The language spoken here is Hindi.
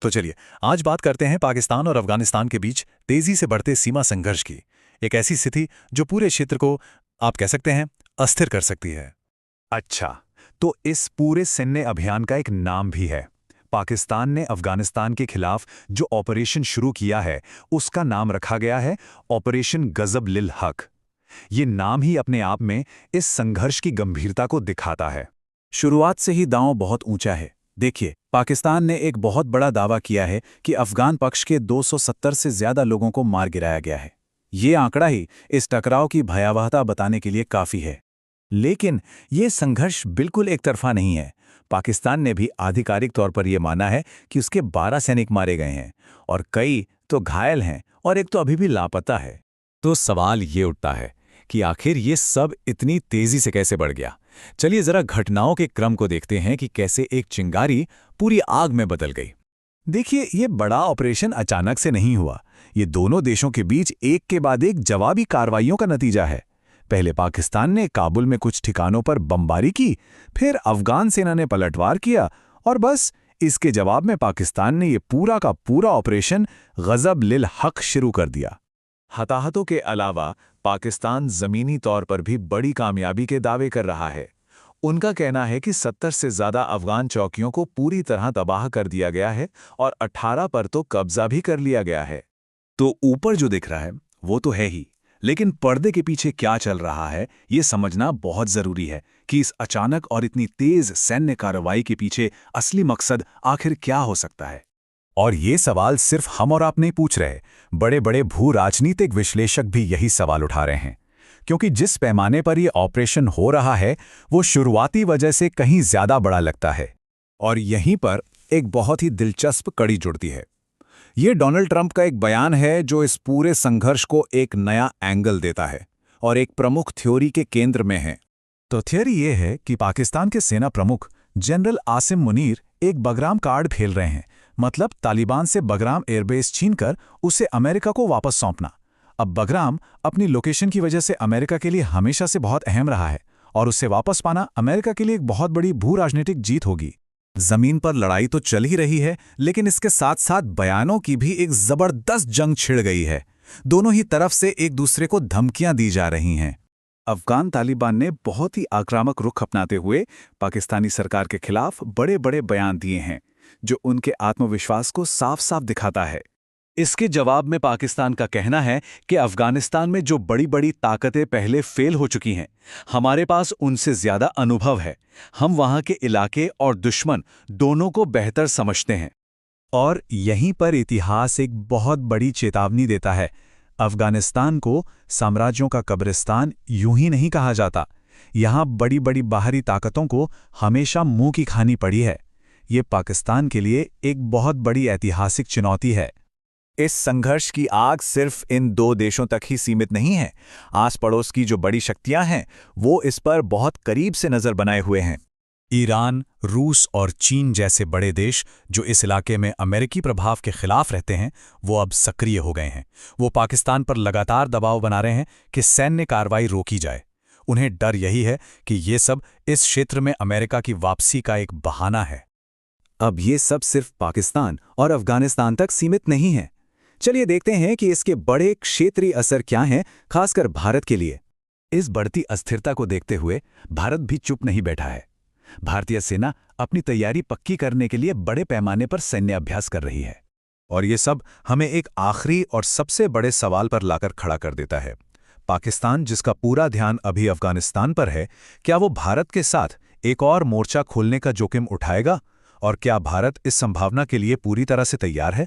तो चलिए, आज बात करते हैं पाकिस्तान और अफगानिस्तान के बीच तेजी से बढ़ते सीमा संघर्ष की। एक ऐसी स्थिति जो पूरे क्षेत्र को, आप कह सकते हैं, अस्थिर कर सकती है। अच्छा, तो इस पूरे सैन्य अभियान का एक नाम भी है। पाकिस्तान ने अफगानिस्तान के खिलाफ जो ऑपरेशन शुरू किया है, उसका नाम रखा गया है ऑपरेशन गजब लिल हक। ये नाम ही अपने आप में इस संघर्ष की गंभीरता को दिखाता है। शुरुआत से ही दांव बहुत ऊंचा है। देखिए, पाकिस्तान ने एक बहुत बड़ा दावा किया है कि अफगान पक्ष के 270 से ज्यादा लोगों को मार गिराया गया है। ये आंकड़ा ही इस टकराव की भयावहता बताने के लिए काफी है। लेकिन ये संघर्ष बिल्कुल एक तरफा नहीं है। पाकिस्तान ने भी आधिकारिक तौर पर यह माना है कि उसके 12 सैनिक मारे गए हैं और कई तो घायल हैं और एक तो अभी भी लापता है। तो सवाल ये उठता है कि आखिर ये सब इतनी तेजी से कैसे बढ़ गया। चलिए जरा घटनाओं के क्रम को देखते हैं कि कैसे एक चिंगारी पूरी आग में बदल गई। देखिए, ये बड़ा ऑपरेशन अचानक से नहीं हुआ। ये दोनों देशों के बीच एक के बाद एक जवाबी कार्रवाइयों का नतीजा है। पहले पाकिस्तान ने काबुल में कुछ ठिकानों पर बमबारी की, फिर अफगान सेना ने पलटवार किया और बस इसके जवाब में पाकिस्तान ने ये पूरा का पूरा ऑपरेशन गजब लिल हक शुरू कर दिया। हताहतों के अलावा पाकिस्तान जमीनी तौर पर भी बड़ी कामयाबी के दावे कर रहा है। उनका कहना है कि 70 से ज्यादा अफगान चौकियों को पूरी तरह तबाह कर दिया गया है और 18 पर तो कब्जा भी कर लिया गया है। तो ऊपर जो दिख रहा है वो तो है ही, लेकिन पर्दे के पीछे क्या चल रहा है ये समझना बहुत जरूरी है कि इस अचानक और इतनी तेज सैन्य कार्रवाई के पीछे असली मकसद आखिर क्या हो सकता है। और ये सवाल सिर्फ हम और आप नहीं पूछ रहे, बड़े बड़े भू राजनीतिक विश्लेषक भी यही सवाल उठा रहे हैं। क्योंकि जिस पैमाने पर यह ऑपरेशन हो रहा है वो शुरुआती वजह से कहीं ज्यादा बड़ा लगता है। और यहीं पर एक बहुत ही दिलचस्प कड़ी जुड़ती है। ये डोनाल्ड ट्रंप का एक बयान है जो इस पूरे संघर्ष को एक नया एंगल देता है और एक प्रमुख थ्योरी के केंद्र में है। तो थ्योरी ये है कि पाकिस्तान के सेना प्रमुख जनरल आसिम मुनीर एक बगराम कार्ड खेल रहे हैं, मतलब तालिबान से बगराम एयरबेस छीनकर उसे अमेरिका को वापस सौंपना। अब बगराम अपनी लोकेशन की वजह से अमेरिका के लिए हमेशा से बहुत अहम रहा है और उसे वापस पाना अमेरिका के लिए एक बहुत बड़ी भू राजनीतिक जीत होगी। जमीन पर लड़ाई तो चल ही रही है, लेकिन इसके साथ साथ बयानों की भी एक जबरदस्त जंग छिड़ गई है। दोनों ही तरफ से एक दूसरे को धमकियां दी जा रही हैं। अफगान तालिबान ने बहुत ही आक्रामक रुख अपनाते हुए पाकिस्तानी सरकार के खिलाफ बड़े बड़े बयान दिए हैं, जो उनके आत्मविश्वास को साफ साफ दिखाता है। इसके जवाब में पाकिस्तान का कहना है कि अफगानिस्तान में जो बड़ी बड़ी ताकतें पहले फेल हो चुकी हैं, हमारे पास उनसे ज्यादा अनुभव है। हम वहां के इलाके और दुश्मन दोनों को बेहतर समझते हैं। और यहीं पर इतिहास एक बहुत बड़ी चेतावनी देता है। अफगानिस्तान को साम्राज्यों का कब्रिस्तान यूं ही नहीं कहा जाता। यहां बड़ी बड़ी बाहरी ताकतों को हमेशा मुंह की खानी पड़ी है। ये पाकिस्तान के लिए एक बहुत बड़ी ऐतिहासिक चुनौती है। इस संघर्ष की आग सिर्फ इन दो देशों तक ही सीमित नहीं है। आस पड़ोस की जो बड़ी शक्तियां हैं वो इस पर बहुत करीब से नजर बनाए हुए हैं। ईरान, रूस और चीन जैसे बड़े देश जो इस इलाके में अमेरिकी प्रभाव के खिलाफ रहते हैं, वो अब सक्रिय हो गए हैं। वो पाकिस्तान पर लगातार दबाव बना रहे हैं कि सैन्य कार्रवाई रोकी जाए। उन्हें डर यही है कि ये सब इस क्षेत्र में अमेरिका की वापसी का एक बहाना है। अब ये सब सिर्फ पाकिस्तान और अफगानिस्तान तक सीमित नहीं है। चलिए देखते हैं कि इसके बड़े क्षेत्रीय असर क्या हैं, खासकर भारत के लिए। इस बढ़ती अस्थिरता को देखते हुए भारत भी चुप नहीं बैठा है। भारतीय सेना अपनी तैयारी पक्की करने के लिए बड़े पैमाने पर सैन्य अभ्यास कर रही है। और ये सब हमें एक आखिरी और सबसे बड़े सवाल पर लाकर खड़ा कर देता है। पाकिस्तान, जिसका पूरा ध्यान अभी अफगानिस्तान पर है, क्या वो भारत के साथ एक और मोर्चा खोलने का जोखिम उठाएगा? और क्या भारत इस संभावना के लिए पूरी तरह से तैयार है?